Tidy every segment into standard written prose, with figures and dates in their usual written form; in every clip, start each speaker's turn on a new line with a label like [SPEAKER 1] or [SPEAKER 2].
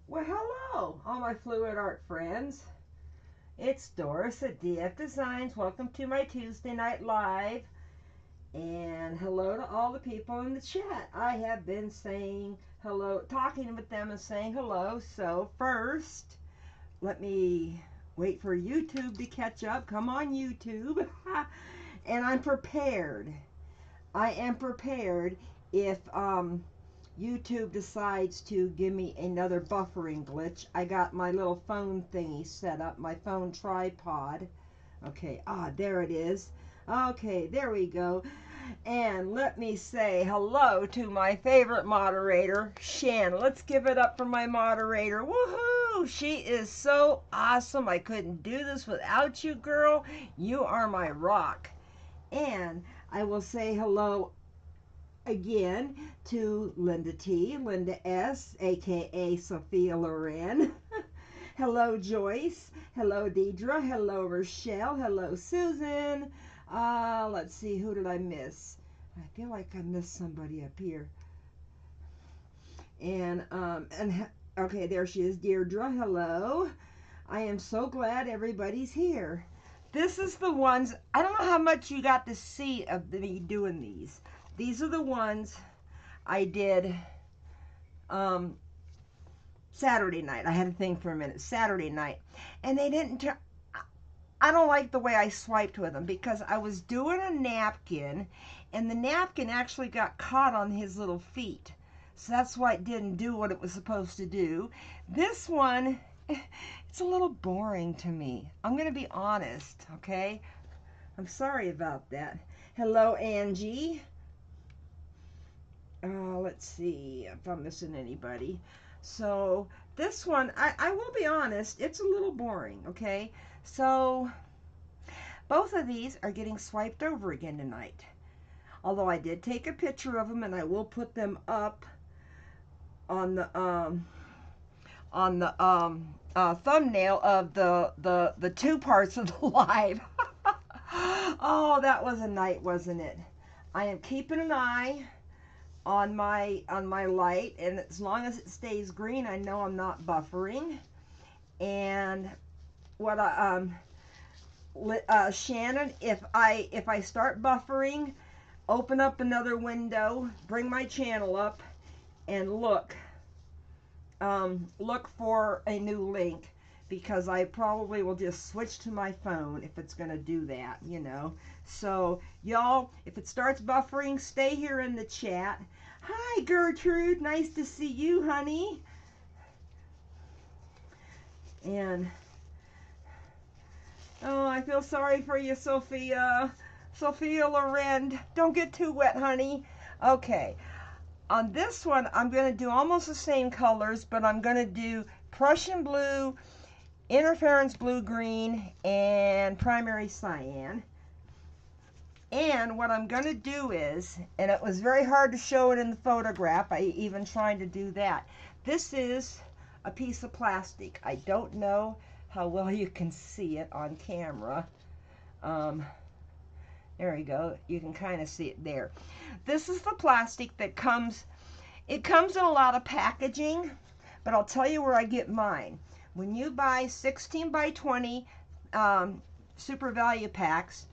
[SPEAKER 1] Well, hello, all my fluid art friends. It's Doris at DF Designs. Welcome to my Tuesday night live. And hello to all the people in the chat. I have been saying hello, talking with them and saying hello. So first, let me wait for YouTube to catch up. Come on, YouTube. And I'm prepared. I am prepared if YouTube decides to give me another buffering glitch. I got my little phone thingy set up, my phone tripod. Okay, there it is. Okay, there we go. And let me say hello to my favorite moderator, Shan. Let's give it up for my moderator. Woohoo! She is so awesome. I couldn't do this without you, girl. You are my rock. And I will say hello again to Linda T, Linda S, aka Sophia Loren. Hello Joyce, hello Deidre, hello Rochelle, hello Susan. Let's see, who did I miss? I feel like I missed somebody up here. And okay, there she is, Deirdre, hello. I am so glad everybody's here. This is the ones, I don't know how much you got to see of me doing these. These are the ones I did Saturday night. I had to think for a minute. Saturday night. And they didn't turn... I don't like the way I swiped with them because I was doing a napkin and the napkin actually got caught on his little feet. So that's why it didn't do what it was supposed to do. This one, it's a little boring to me. I'm going to be honest, okay? I'm sorry about that. Hello, Angie. Let's see if I'm missing anybody. So this one, I will be honest, it's a little boring, okay? So both of these are getting swiped over again tonight. Although I did take a picture of them and I will put them up on the thumbnail of the two parts of the live. Oh, that was a night, wasn't it? I am keeping an eye on my light, and as long as it stays green, I know I'm not buffering. And what Shannon, if I start buffering, open up another window, bring my channel up, and look for a new link, because I probably will just switch to my phone if it's going to do that, you know. So, y'all, if it starts buffering, stay here in the chat. Hi, Gertrude. Nice to see you, honey. And, oh, I feel sorry for you, Sophia. Sophia Loren. Don't get too wet, honey. Okay. On this one, I'm going to do almost the same colors, but I'm going to do Prussian blue, interference blue-green, and primary cyan. And what I'm going to do is, and it was very hard to show it in the photograph, I even tried to do that. This is a piece of plastic. I don't know how well you can see it on camera. There we go. You can kind of see it there. This is the plastic that comes, it comes in a lot of packaging, but I'll tell you where I get mine. When you buy 16 by 20 super value packs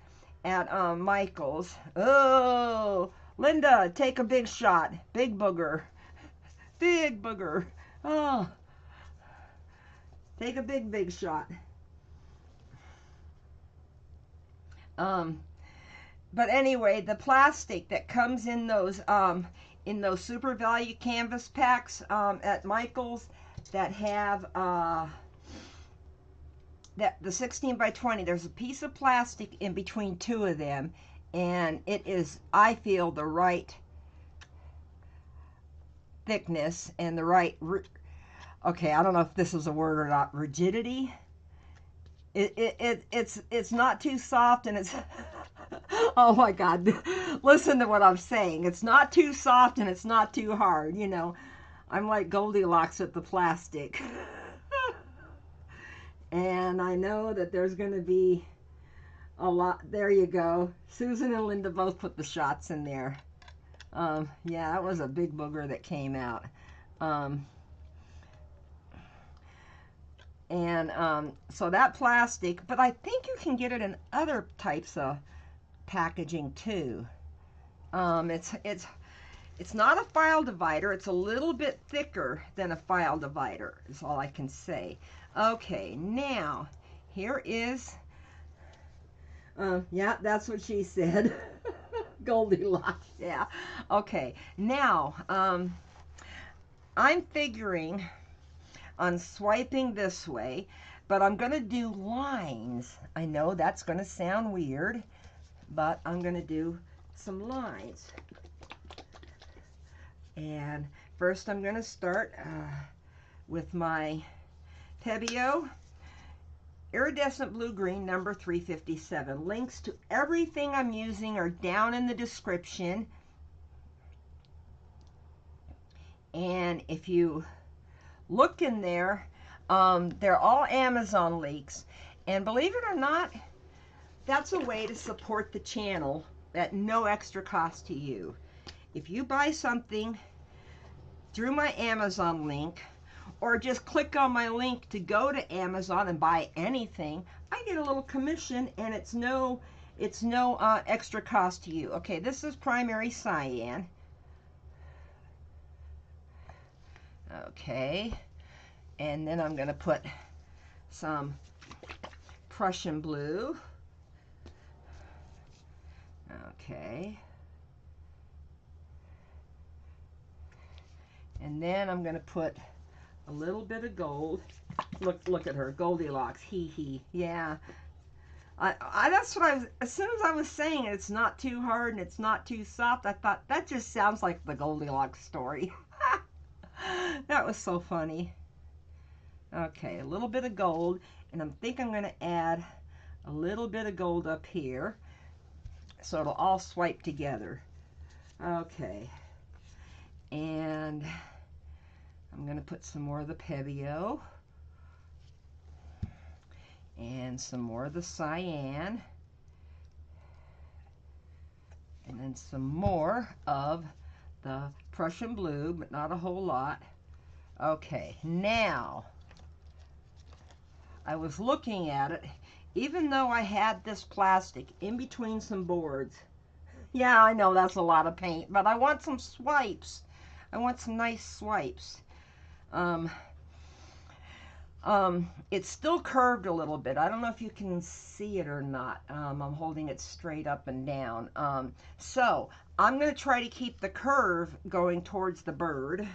[SPEAKER 1] at Michael's, oh, Linda, take a big shot. Big booger. Big booger. Oh, take a big shot. But anyway, the plastic that comes in those super value canvas packs at Michael's that have the 16 by 20, there's a piece of plastic in between two of them, and it is, I feel, the right thickness and the right, okay, I don't know if this is a word or not, rigidity. It's not too soft, and it's oh my God, listen to what I'm saying. It's not too soft and it's not too hard, you know. I'm like Goldilocks with the plastic. And I know that there's going to be a lot. There you go. Susan and Linda both put the shots in there. Yeah, that was a big booger that came out. And so that plastic, but I think you can get it in other types of packaging too. It's not a file divider. It's a little bit thicker than a file divider, is all I can say. Okay, now here is, yeah, that's what she said. Goldilocks, yeah. Okay, now I'm figuring on swiping this way, but I'm going to do lines. I know that's going to sound weird, but I'm going to do some lines. And first I'm going to start with my Pebeo Iridescent Blue Green number 357. Links to everything I'm using are down in the description. And if you look in there, they're all Amazon links. And believe it or not, that's a way to support the channel at no extra cost to you. If you buy something through my Amazon link, or just click on my link to go to Amazon and buy anything, I get a little commission, and it's no extra cost to you. Okay, this is primary cyan. Okay, and then I'm going to put some Prussian blue. Okay. And then I'm going to put a little bit of gold. Look at her, Goldilocks. Hee. Yeah. That's what I was. As soon as I was saying it, it's not too hard and it's not too soft, I thought that just sounds like the Goldilocks story. That was so funny. Okay, a little bit of gold, and I think I'm going to add a little bit of gold up here, so it'll all swipe together. Okay, and I'm going to put some more of the Pebeo and some more of the cyan, and then some more of the Prussian blue, but not a whole lot. Okay, now I was looking at it, even though I had this plastic in between some boards. Yeah, I know that's a lot of paint, but I want some swipes. I want some nice swipes. It's still curved a little bit. I don't know if you can see it or not. I'm holding it straight up and down. So I'm going to try to keep the curve going towards the bird.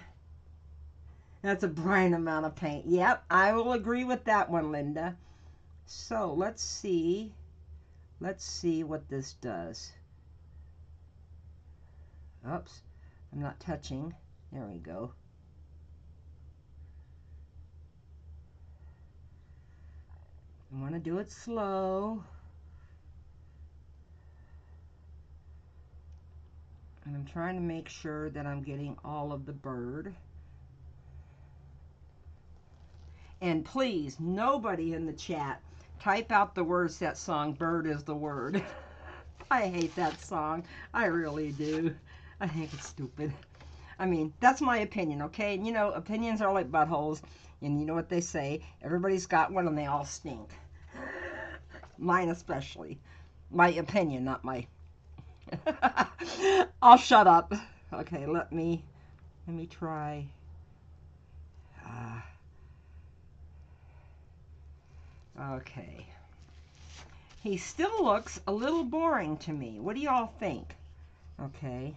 [SPEAKER 1] That's a bright amount of paint. Yep, I will agree with that one, Linda. So let's see what this does. Oops, I'm not touching. There we go. I want to do it slow. And I'm trying to make sure that I'm getting all of the bird. And please, nobody in the chat, type out the words to that song, Bird is the Word. I hate that song. I really do. I think it's stupid. I mean, that's my opinion, okay? And you know, opinions are like buttholes. And you know what they say, everybody's got one and they all stink. Mine especially. My opinion, not my... I'll shut up. Okay, let me try. Okay. He still looks a little boring to me. What do y'all think? Okay.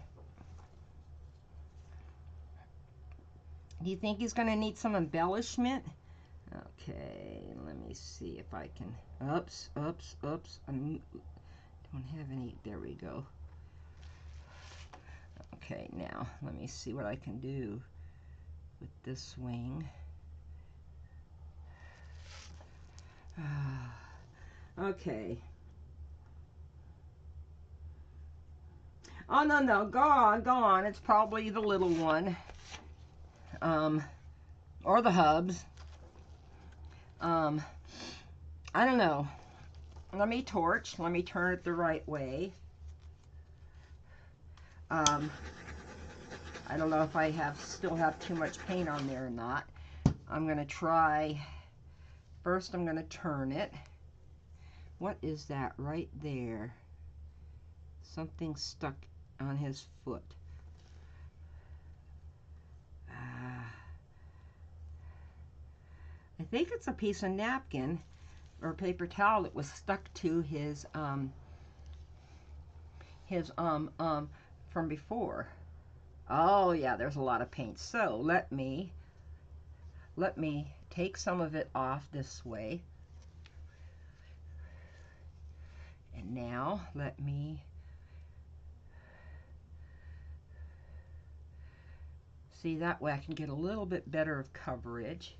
[SPEAKER 1] Do you think he's going to need some embellishment? Okay, let me see if I can... Oops. I don't have any... There we go. Okay, now, let me see what I can do with this wing. Okay. Oh, no, go on. It's probably the little one. Or the hubs. I don't know. Let me torch. Let me turn it the right way. I don't know if I still have too much paint on there or not. I'm going to try First, I'm going to turn it. What is that right there? Something stuck on his foot. I think it's a piece of napkin or paper towel that was stuck to his from before. Oh yeah, there's a lot of paint. So let me take some of it off this way. And now let me see, that way I can get a little bit better of coverage.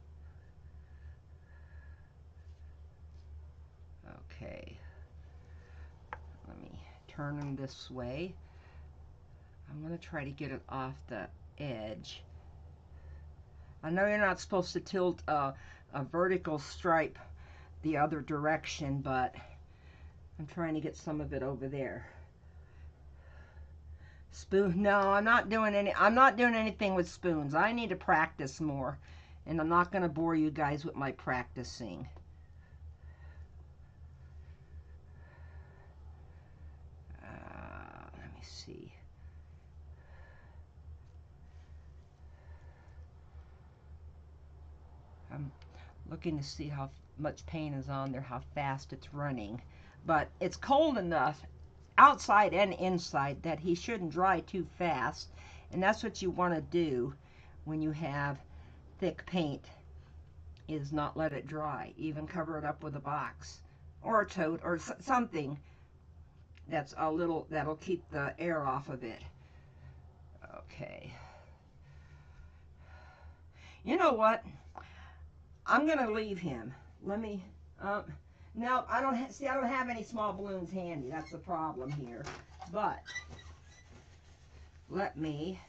[SPEAKER 1] Okay. Let me turn them this way. I'm going to try to get it off the edge. I know you're not supposed to tilt a vertical stripe the other direction, but I'm trying to get some of it over there. Spoon? No, I'm not doing anything with spoons. I need to practice more, and I'm not going to bore you guys with my practicing. Let me see. I'm looking to see how much paint is on there, how fast it's running. But it's cold enough outside and inside that he shouldn't dry too fast. And that's what you want to do when you have thick paint, is not let it dry. Even cover it up with a box or a tote or something that's a little, that'll keep the air off of it. Okay. You know what? I'm gonna leave him. Let me, no, I don't have any small balloons handy. That's the problem here. But let me,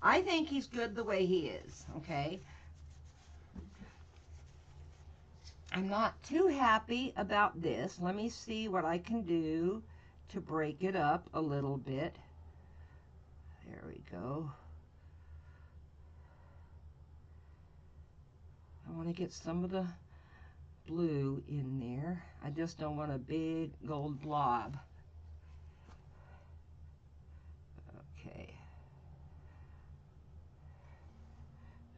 [SPEAKER 1] I think he's good the way he is, okay? I'm not too happy about this. Let me see what I can do to break it up a little bit. There we go. I want to get some of the blue in there. I just don't want a big gold blob. Okay.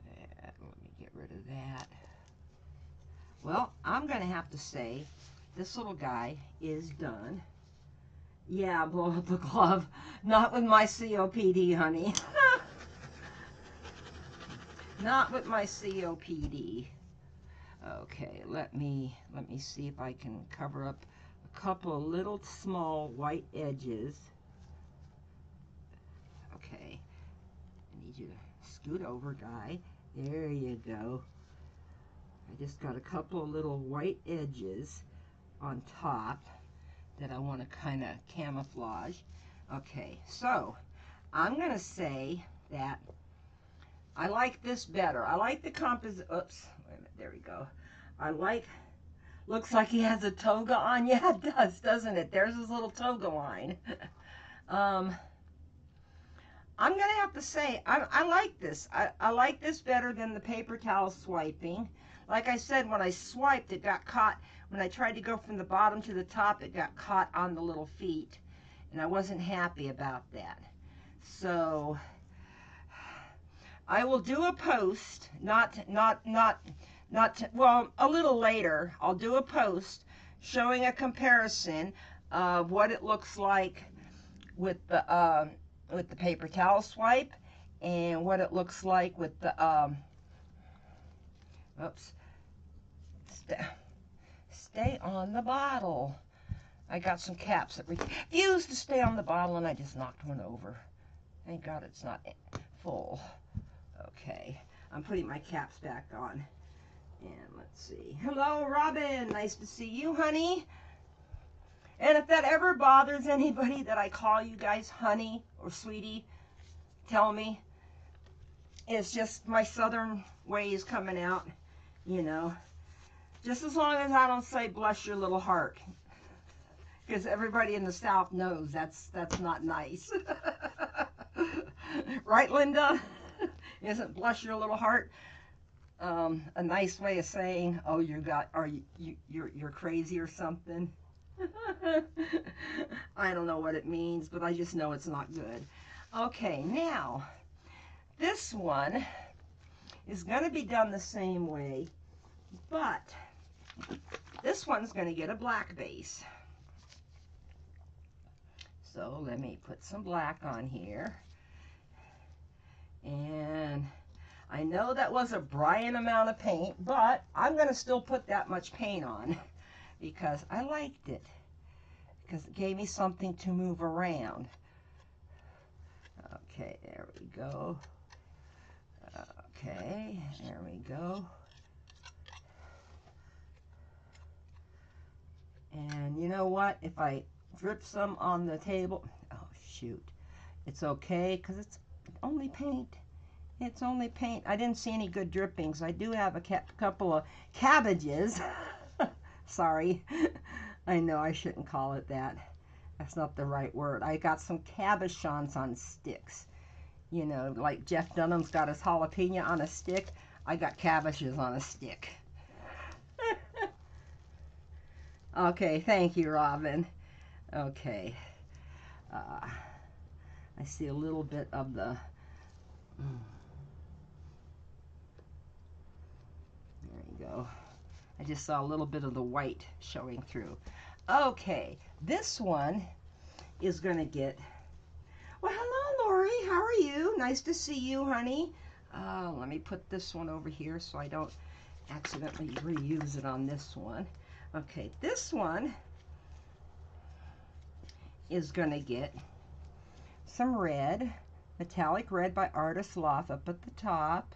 [SPEAKER 1] Let me get rid of that. Well, I'm going to have to say this little guy is done. Yeah, blow up the glove. Not with my COPD, honey. Not with my COPD. Okay, let me see if I can cover up a couple of little small white edges. Okay, I need you to scoot over, guy. There you go. I just got a couple of little white edges on top that I want to kind of camouflage. Okay, so I'm going to say that I like this better. I like the composite. Oops, wait a minute, there we go. I like, looks like he has a toga on. Yeah, it does, doesn't it? There's his little toga line. I'm going to have to say, I like this. I like this better than the paper towel swiping. Like I said, when I swiped, it got caught. When I tried to go from the bottom to the top, it got caught on the little feet. And I wasn't happy about that. So I will do a post, well, a little later, I'll do a post showing a comparison of what it looks like with the paper towel swipe and what it looks like with the, oops, stay on the bottle. I got some caps that refuse to stay on the bottle and I just knocked one over. Thank God it's not full. Okay, I'm putting my caps back on. And let's see. Hello, Robin. Nice to see you, honey. And if that ever bothers anybody that I call you guys honey or sweetie, tell me. It's just my southern ways coming out, you know. Just as long as I don't say bless your little heart. Because everybody in the South knows that's not nice. Right, Linda? Isn't bless your little heart a nice way of saying, oh, you're crazy or something. I don't know what it means, but I just know it's not good. Okay, now this one is going to be done the same way, but this one's going to get a black base. So let me put some black on here. And I know that was a Brian amount of paint, but I'm going to still put that much paint on because I liked it, because it gave me something to move around. Okay, there we go. Okay, there we go. And you know what? If I drip some on the table, oh shoot, it's okay because it's only paint. It's only paint. I didn't see any good drippings. I do have a couple of cabbages. Sorry. I know I shouldn't call it that. That's not the right word. I got some cabochons on sticks. You know, like Jeff Dunham's got his jalapeno on a stick. I got cabbages on a stick. Okay, thank you, Robin. Okay. I see a little bit of the... There you go. I just saw a little bit of the white showing through. Okay, this one is going to get... Well, hello, Lori. How are you? Nice to see you, honey. Let me put this one over here so I don't accidentally reuse it on this one. Okay, this one is going to get some red, metallic red by Artist Loft up at the top.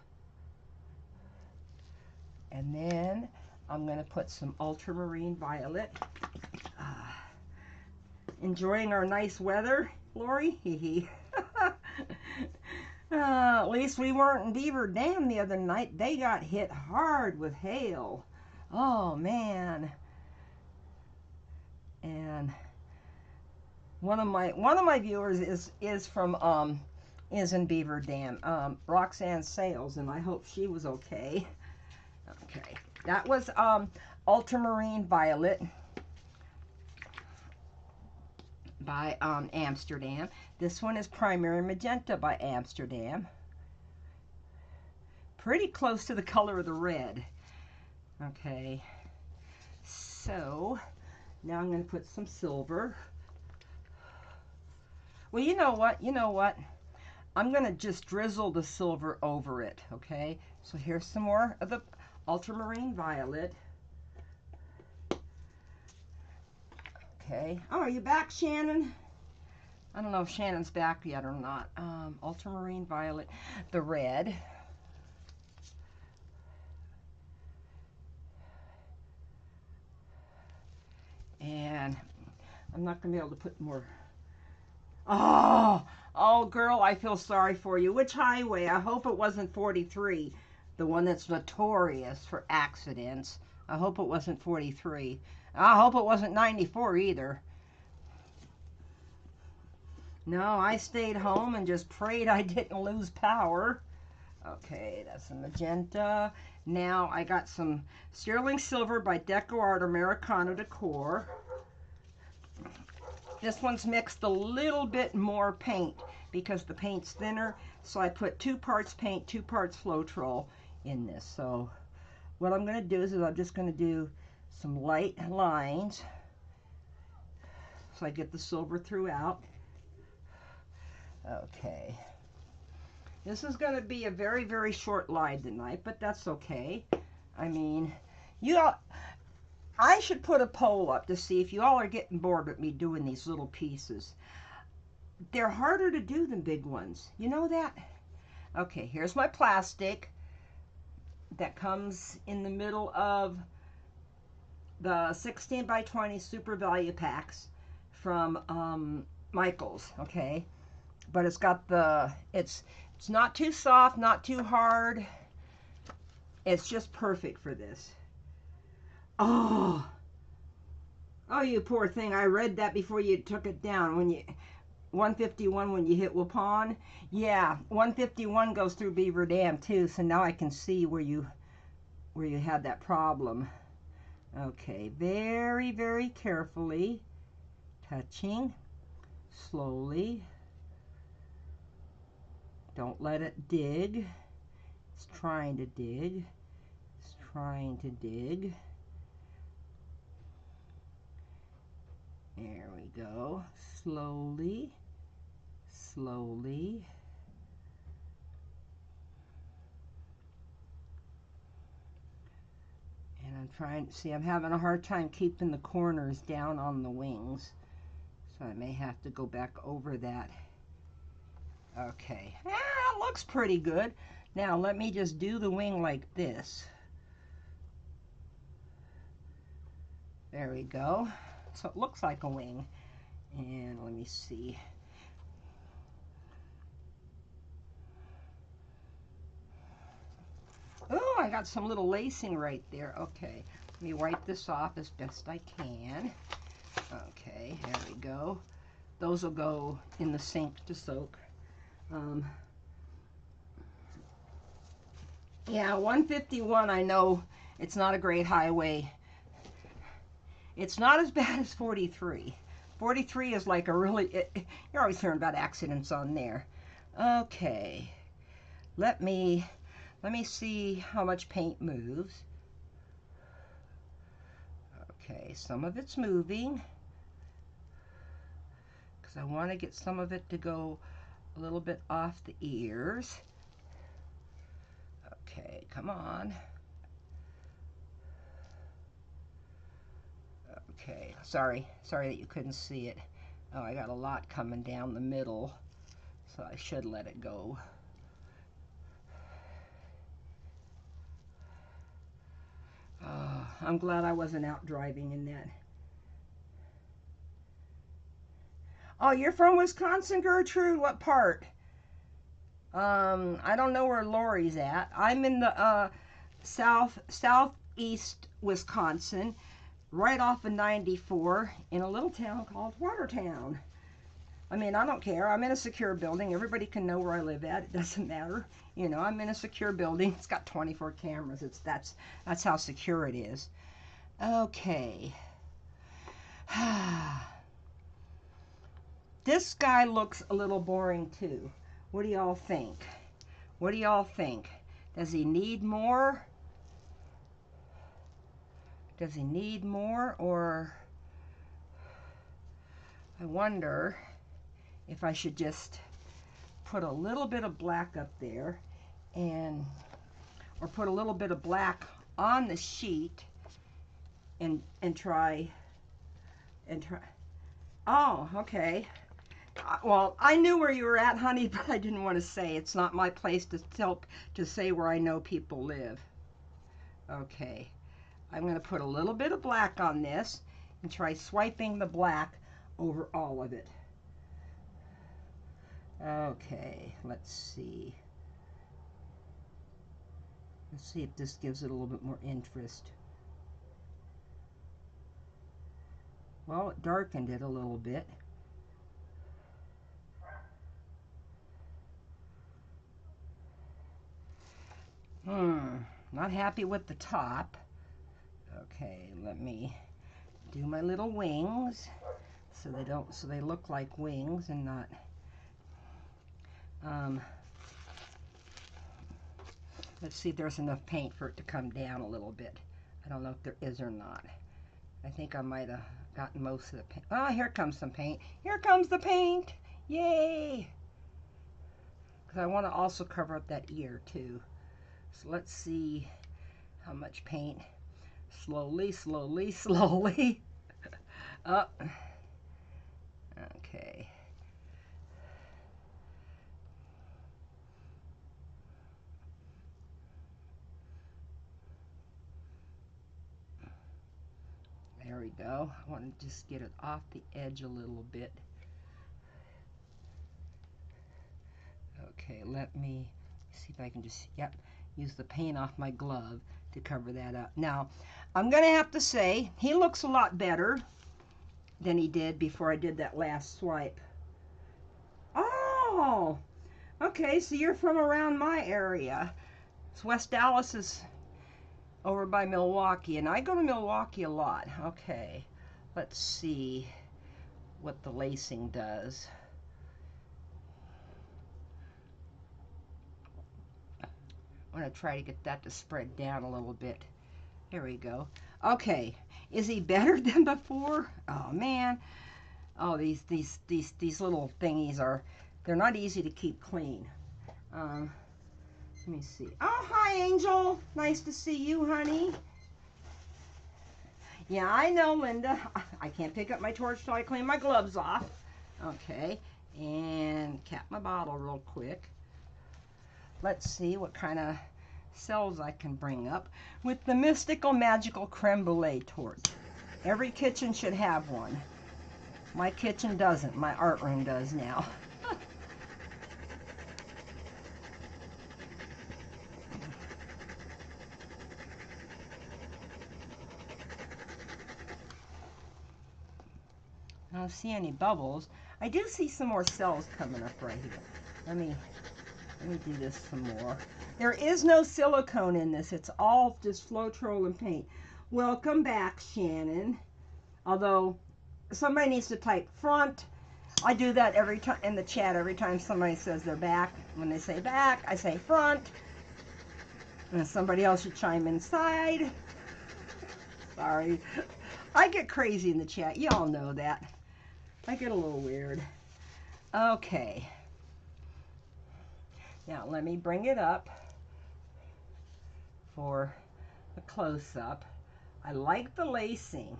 [SPEAKER 1] And then I'm going to put some ultramarine violet. Enjoying our nice weather, Lori? Hee at least we weren't in Beaver Dam the other night. They got hit hard with hail. Oh, man. And one of my viewers is in Beaver Dam, Roxanne Sales, and I hope she was okay. Okay, that was ultramarine violet by Amsterdam. This one is primary magenta by Amsterdam. Pretty close to the color of the red. Okay, so now I'm going to put some silver. Well, you know what? I'm going to just drizzle the silver over it, okay? So here's some more of the ultramarine violet. Okay. Oh, are you back, Shannon? I don't know if Shannon's back yet or not. Ultramarine violet, the red. And I'm not going to be able to put more. Oh, girl, I feel sorry for you. Which highway? I hope it wasn't 43, the one that's notorious for accidents. I hope it wasn't 43. I hope it wasn't 94 either. No, I stayed home and just prayed I didn't lose power. Okay, that's a magenta. Now I got some sterling silver by Deco Art Americano Decor. This one's mixed a little bit more paint because the paint's thinner. So I put 2 parts paint, 2 parts Floetrol in this. So what I'm going to do is I'm just going to do some light lines so I get the silver throughout. Okay. This is going to be a very, very short live tonight, but that's okay. I mean, I should put a poll up to see if you all are getting bored with me doing these little pieces. They're harder to do than big ones. You know that? Okay, here's my plastic that comes in the middle of the 16 by 20 Super Value packs from Michaels, okay? But it's got the, it's not too soft, not too hard. It's just perfect for this. Oh, you poor thing. I read that before you took it down. When you 151 when you hit Waupun. Yeah, 151 goes through Beaver Dam too, so now I can see where you where you had that problem. Okay, very, very carefully, touching, slowly. Don't let it dig. It's trying to dig. It's trying to dig. There we go. Slowly, slowly. And I'm trying to see, I'm having a hard time keeping the corners down on the wings. So I may have to go back over that. Okay, it looks pretty good. Now let me just do the wing like this. There we go. So it looks like a wing. And let me see. Oh, I got some little lacing right there. Okay, let me wipe this off as best I can. Okay, there we go. Those will go in the sink to soak. Yeah, 151, I know it's not a great highway. It's not as bad as 43. 43 is like a really, you're always hearing about accidents on there. Okay, let me see how much paint moves. Okay, some of it's moving because I want to get some of it to go a little bit off the ears. Okay, come on. Okay, sorry that you couldn't see it. Oh, I got a lot coming down the middle, so I should let it go. I'm glad I wasn't out driving in that. Oh, you're from Wisconsin, Gertrude? What part? I don't know where Lori's at. I'm in the southeast Wisconsin, right off of 94 in a little town called Watertown. I mean, I don't care. I'm in a secure building. Everybody can know where I live at. It doesn't matter. You know, I'm in a secure building. It's got 24 cameras. That's how secure it is. Okay. This guy looks a little boring too. What do y'all think? What do y'all think? Does he need more? Does he need more, or I wonder if I should just put a little bit of black up there or put a little bit of black on the sheet and try. Oh, okay. Well, I knew where you were at, honey, but I didn't want to say. It's not my place to say where I know people live. Okay. I'm going to put a little bit of black on this and try swiping the black over all of it. Okay, let's see. Let's see if this gives it a little bit more interest. Well, it darkened it a little bit. Not happy with the top. Okay, let me do my little wings so they look like wings and not let's see if there's enough paint for it to come down a little bit. I don't know if there is or not. I think I might have gotten most of the paint. Oh, here comes some paint. Here comes the paint. Yay! Because I want to also cover up that ear too. So let's see how much paint. Slowly, slowly, slowly. Up. Okay. There we go. I want to just get it off the edge a little bit. Okay, let me see if I can just, use the paint off my glove to cover that up. Now, I'm going to have to say, he looks a lot better than he did before I did that last swipe. Oh, okay, so you're from around my area. It's West Dallas is, over by Milwaukee, and I go to Milwaukee a lot. Okay, let's see what the lacing does. I'm going to try to get that to spread down a little bit. There we go. Okay, is he better than before? Oh man. Oh, these little thingies they're not easy to keep clean. Let me see. Oh, hi Angel. Nice to see you, honey. Yeah, I know, Linda. I can't pick up my torch till I clean my gloves off. Okay, and cap my bottle real quick. Let's see what kind of cells I can bring up with the mystical magical creme brulee torch. Every kitchen should have one. My kitchen doesn't. My art room does now. I don't see any bubbles. I do see some more cells coming up right here. Let me do this some more. There is no silicone in this. It's all just Floetrol and paint. Welcome back, Shannon. Although somebody needs to type front. I do that every time in the chat. Every time somebody says they're back, when they say back, I say front. And somebody else should chime inside. Sorry. I get crazy in the chat. You all know that. I get a little weird. Okay. Now let me bring it up for a close-up. I like the lacing.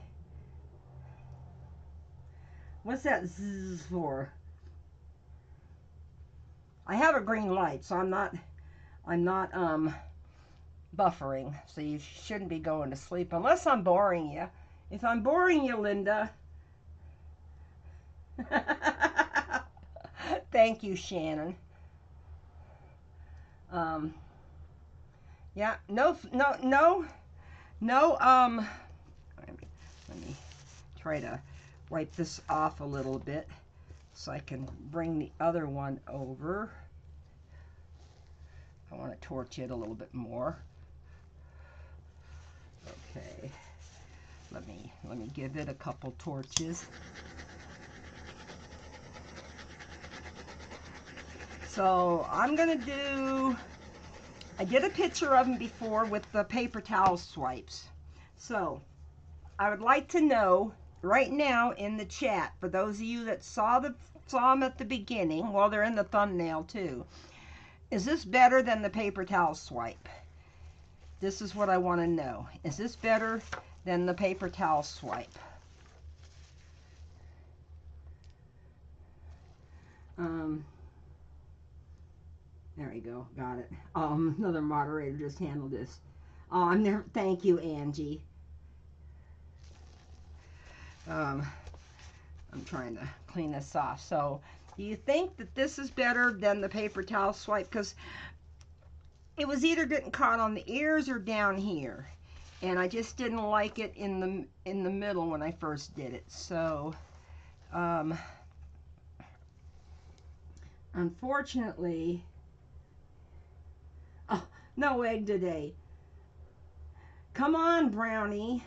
[SPEAKER 1] What's that zzz for? I have a green light, so I'm not buffering, so you shouldn't be going to sleep unless I'm boring you. If I'm boring you, Linda. Thank you, Shannon. Yeah, no, let me try to wipe this off a little bit so I can bring the other one over. I want to torch it a little bit more. Okay, let me give it a couple torches. So I'm gonna I did a picture of them before with the paper towel swipes. So I would like to know right now in the chat, for those of you that saw them at the beginning, well, they're in the thumbnail too. Is this better than the paper towel swipe? This is what I want to know. Is this better than the paper towel swipe? There we go. Got it. Another moderator just handled this. Thank you, Angie. I'm trying to clean this off. So, do you think that this is better than the paper towel swipe? Because it was either getting caught on the ears or down here, and I just didn't like it in the middle when I first did it. So, unfortunately. Oh, no egg today. Come on, Brownie.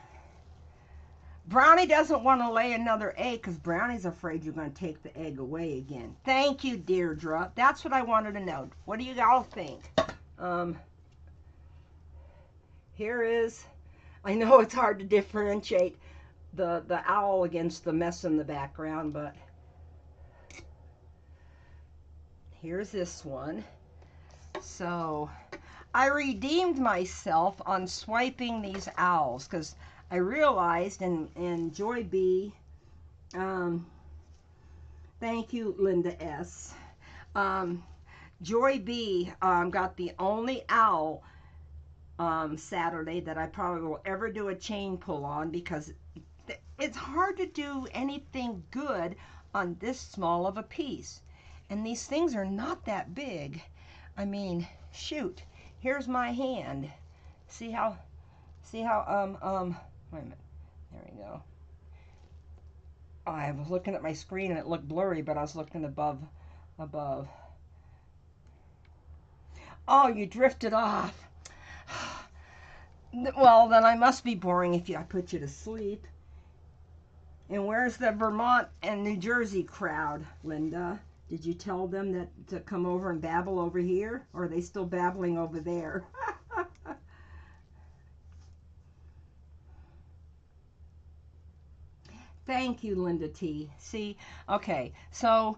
[SPEAKER 1] Brownie doesn't want to lay another egg because Brownie's afraid you're going to take the egg away again. Thank you, Deirdre. That's what I wanted to know. What do you all think? Here is, I know it's hard to differentiate the owl against the mess in the background, but here's this one. So I redeemed myself on swiping these owls because I realized, and Joy B, thank you, Linda S. Joy B got the only owl Saturday that I probably will ever do a chain pull on, because it's hard to do anything good on this small of a piece. And these things are not that big. I mean, shoot, here's my hand. See how, wait a minute, there we go. I was looking at my screen and it looked blurry, but I was looking above. Oh, you drifted off. Well, then I must be boring if I put you to sleep. And where's the Vermont and New Jersey crowd, Linda? Did you tell them that to come over and babble over here? Or are they still babbling over there? Thank you, Linda T. See, okay, so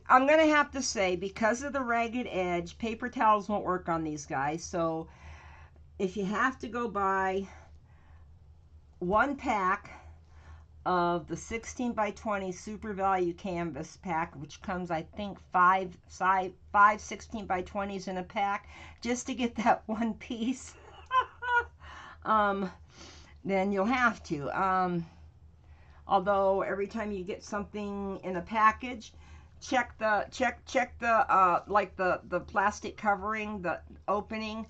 [SPEAKER 1] I'm going to have to say, because of the ragged edge, paper towels won't work on these guys. So if you have to go buy one pack of the 16 by 20 Super Value Canvas pack, which comes, I think, five 16 by 20s in a pack, just to get that one piece, then you'll have to. Although every time you get something in a package, check the like the plastic covering, the opening,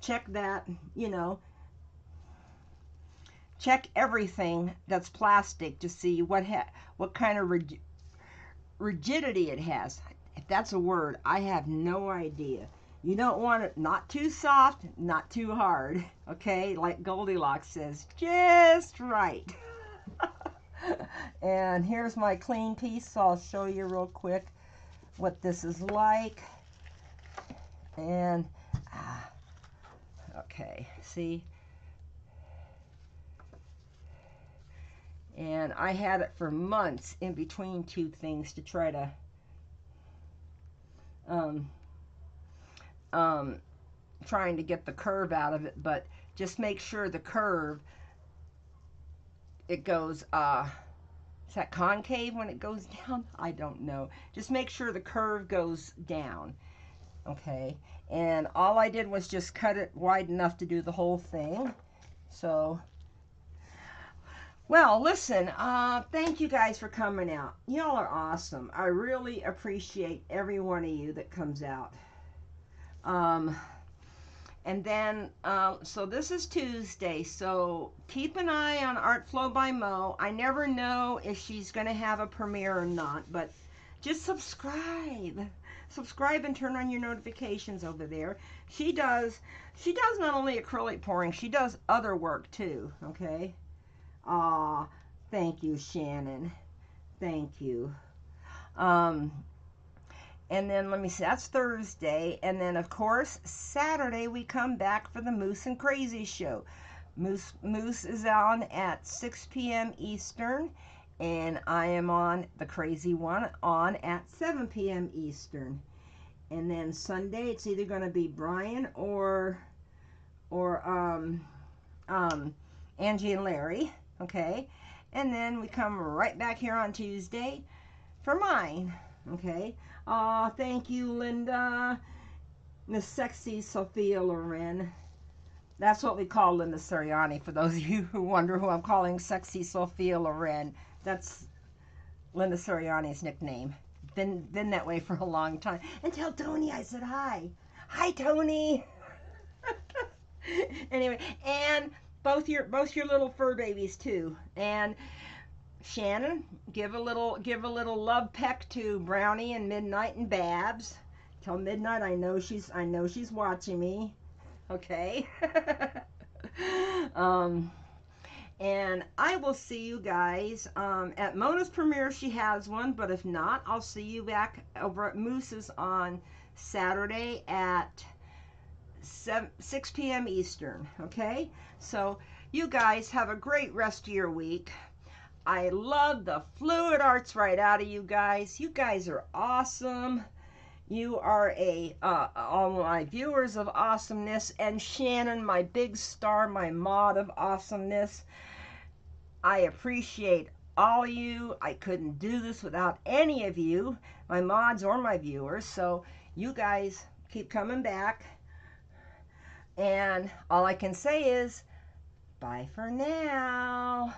[SPEAKER 1] check that, you know, check everything that's plastic to see what kind of rigidity it has. If that's a word, I have no idea. You don't want it not too soft, not too hard, okay? Like Goldilocks says, just right. And here's my clean piece, so I'll show you real quick what this is like. And, okay, see? And I had it for months in between two things to try to trying to get the curve out of it, but just make sure the curve, it goes, is that concave when it goes down? I don't know. Just make sure the curve goes down, okay? And all I did was just cut it wide enough to do the whole thing. So, well, listen, thank you guys for coming out. Y'all are awesome. I really appreciate every one of you that comes out. And then, so this is Tuesday, so keep an eye on Art Flow by Mo. I never know if she's going to have a premiere or not, but just subscribe. Subscribe and turn on your notifications over there. She does not only acrylic pouring, she does other work too, okay? Aw, thank you, Shannon. Thank you. And then, let me see, that's Thursday. And then, of course, Saturday we come back for the Moose and Crazy show. Moose is on at 6 p.m. Eastern. And I am on the Crazy one on at 7 p.m. Eastern. And then Sunday, it's either going to be Brian or Angie and Larry. Okay? And then we come right back here on Tuesday for mine. Okay? Aw, thank you, Linda. Miss Sexy Sophia Loren. That's what we call Linda Sirianni, for those of you who wonder who I'm calling Sexy Sophia Loren. That's Linda Sirianni's nickname. Been that way for a long time. And tell Tony I said hi. Hi, Tony. Anyway, and both your little fur babies too. And Shannon, give a little love peck to Brownie and Midnight and Babs. Tell Midnight I know she's watching me. Okay. And I will see you guys at Mona's premiere. She has one, but if not, I'll see you back over at Moose's on Saturday at 6 p.m. Eastern. Okay? So you guys have a great rest of your week. I love the fluid arts right out of you guys. You guys are awesome. You are all my viewers of awesomeness, and Shannon, my big star, my mod of awesomeness. I appreciate all you. I couldn't do this without any of you, my mods or my viewers. So you guys keep coming back. And all I can say is, bye for now.